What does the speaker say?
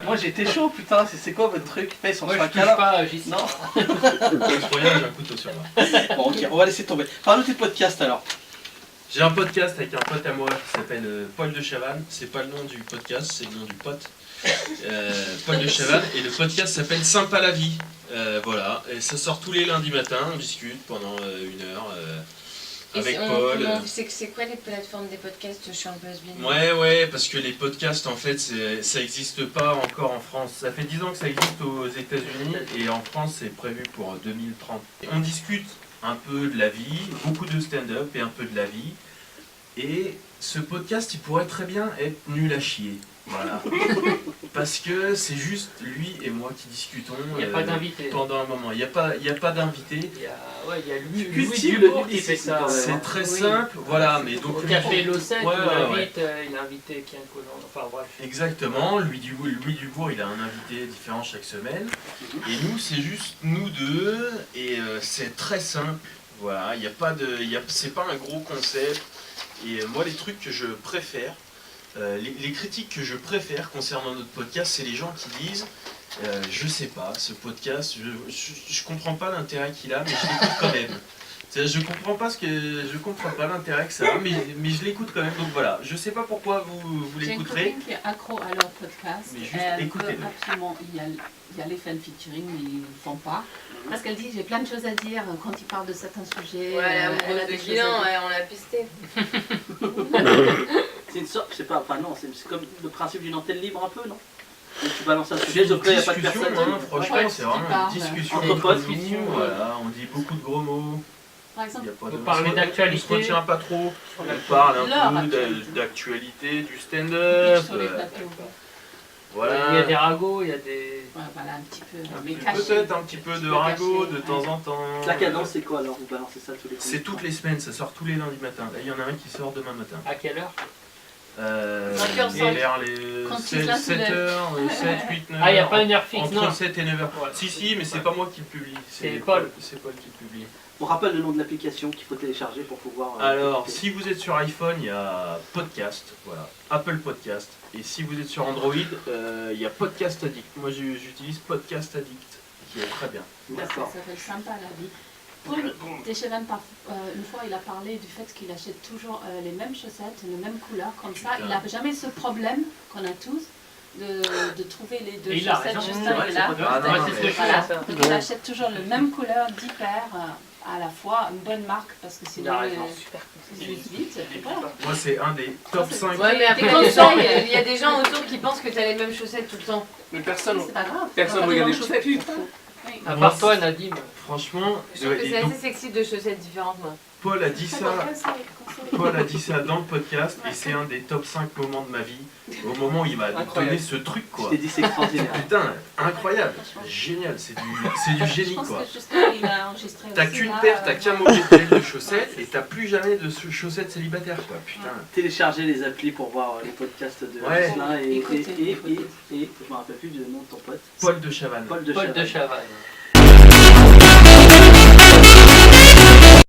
Moi j'étais chaud, putain, c'est quoi votre truc? Ils sont Moi sur je un touche canard. pas, j'y suis. Non. Pour rien, j'ai un couteau sur moi. Bon, ok, on va laisser tomber. Parle de tes podcasts alors. J'ai un podcast avec un pote à moi qui s'appelle Paul de Chavannes. C'est pas le nom du podcast, c'est le nom du pote. Paul de Chavannes. Et le podcast s'appelle Sympa la vie. Voilà. Et ça sort tous les lundis matins. On discute pendant une heure avec Paul. C'est quoi les plateformes des podcasts? Je suis un peu has-been. Ouais, parce que les podcasts, en fait, ça n'existe pas encore en France. Ça fait 10 ans que ça existe aux États-Unis et en France, c'est prévu pour 2030. On discute un peu de la vie, beaucoup de stand-up et un peu de la vie. Et ce podcast, il pourrait très bien être nul à chier. Voilà. Parce que c'est juste lui et moi qui discutons Il n'y a pas d'invité. pendant un moment. Il n'y a pas d'invité. Il y a Louis Cultive Dubourg le qui fait ça. C'est très Oui. simple, voilà. Mais donc, Au café Losset, Ouais, il a invité Kian Collant, enfin bref. exactement, Louis Dubourg, il a un invité différent chaque semaine. Et nous, c'est juste nous deux, et c'est très simple. Voilà, il y a pas de, c'est pas un gros concept. Et moi, les trucs que je préfère, les critiques que je préfère concernant notre podcast, c'est les gens qui disent je sais pas, ce podcast, je comprends pas l'intérêt qu'il a, mais je l'écoute quand même. Je comprends pas l'intérêt que ça a, mais je l'écoute quand même. Donc voilà, je sais pas pourquoi vous J'ai une l'écouterez. copine qui est accro à leur podcast. Mais juste Elle écoutez-le. veut absolument y aller les fan featuring, mais ils ne le font pas. Parce qu'elle dit j'ai plein de choses à dire quand ils parlent de certains sujets. Ouais, elle a amoureuse de des choses Guinan, à dire. ouais, on l'a pisté. C'est une sorte, je sais pas, enfin non, c'est comme le principe d'une antenne libre un peu, non? Donc tu balances un sujet, sauf que là il n'y a pas de Discussion, personne. hein, franchement, Ouais, c'est tu vraiment parles. une discussion Entre entre potes. nous, voilà, on dit beaucoup de gros mots. Par Il exemple, y a pas On de- peut parler on se d'actualité. retient pas trop. On parle un Leur peu actualité. d'actualité, du stand-up. sur les plateaux. Il y a Voilà. des ragots, il y a des... Ouais, voilà, un petit peu. Un Mais petit- caché. Peut-être un petit peu de peu ragot caché, de ouais. temps en temps. La cadence c'est quoi alors? Vous balancez ça tous les C'est toutes les semaines, ça sort tous les lundis matins. Là, il y en a un qui sort demain matin. À quelle heure? 5h05. Vers les Quand il se lève, 7h, 7, 8, 9h. Ah, il n'y a pas une heure fixe, Entre non? 7 et 9h. Ouais. Si, mais c'est pas moi qui le publie. C'est Paul. C'est Paul qui le publie. On rappelle le nom de l'application qu'il faut télécharger pour pouvoir. Alors, écouter. si vous êtes sur iPhone, il y a Podcast, voilà, Apple Podcast. Et si vous êtes sur Android, il y a Podcast Addict. Moi, j'utilise Podcast Addict, qui est très bien. D'accord. Ça s'appelle Sympa la vie. Paul Deschevannes, une fois, il a parlé du fait qu'il achète toujours les mêmes chaussettes, les mêmes couleurs, comme ça. Il n'a jamais ce problème qu'on a tous de trouver les deux Et il a chaussettes raison, juste c'est un vrai, et là. c'est pas grave. Ah, non, Ouais, c'est ce que je Voilà. fais, ça. Il achète toujours la même couleur, 10 paires, à la fois, une bonne marque, parce que Il sinon, a raison. ils usent vite. Et voilà. Moi, c'est un des top 5. Ouais, mais après, Des tu conseils. sens, il y a des gens autour qui pensent que t'as les mêmes chaussettes tout le temps. Mais personne. C'est pas grave. Personne On va regarde pas les chaussettes. chaussettes. Oui. À part toi, Nadim. Franchement, Je trouve que et c'est donc, assez sexy de chaussettes différentes, moi. Paul a dit ça. Conseil. Paul a dit ça dans le podcast et c'est un des top 5 moments de ma vie. Au moment où il m'a donné Incroyable. ce truc, Je quoi. t'ai dit c'est extraordinaire. Putain, incroyable, génial, c'est du Je génie, pense quoi. que justement, il a enregistré T'as aussi, qu'une là, paire, t'as qu'un mauvais paire de chaussettes et t'as plus jamais de chaussettes célibataires, quoi. Putain. Téléchargez les applis pour voir les podcasts de Ouais. Jocelyn et Écoutez. je me rappelle plus du nom de ton pote. Paul de Chavannes. Paul de Paul de Chavannes. Chavannes.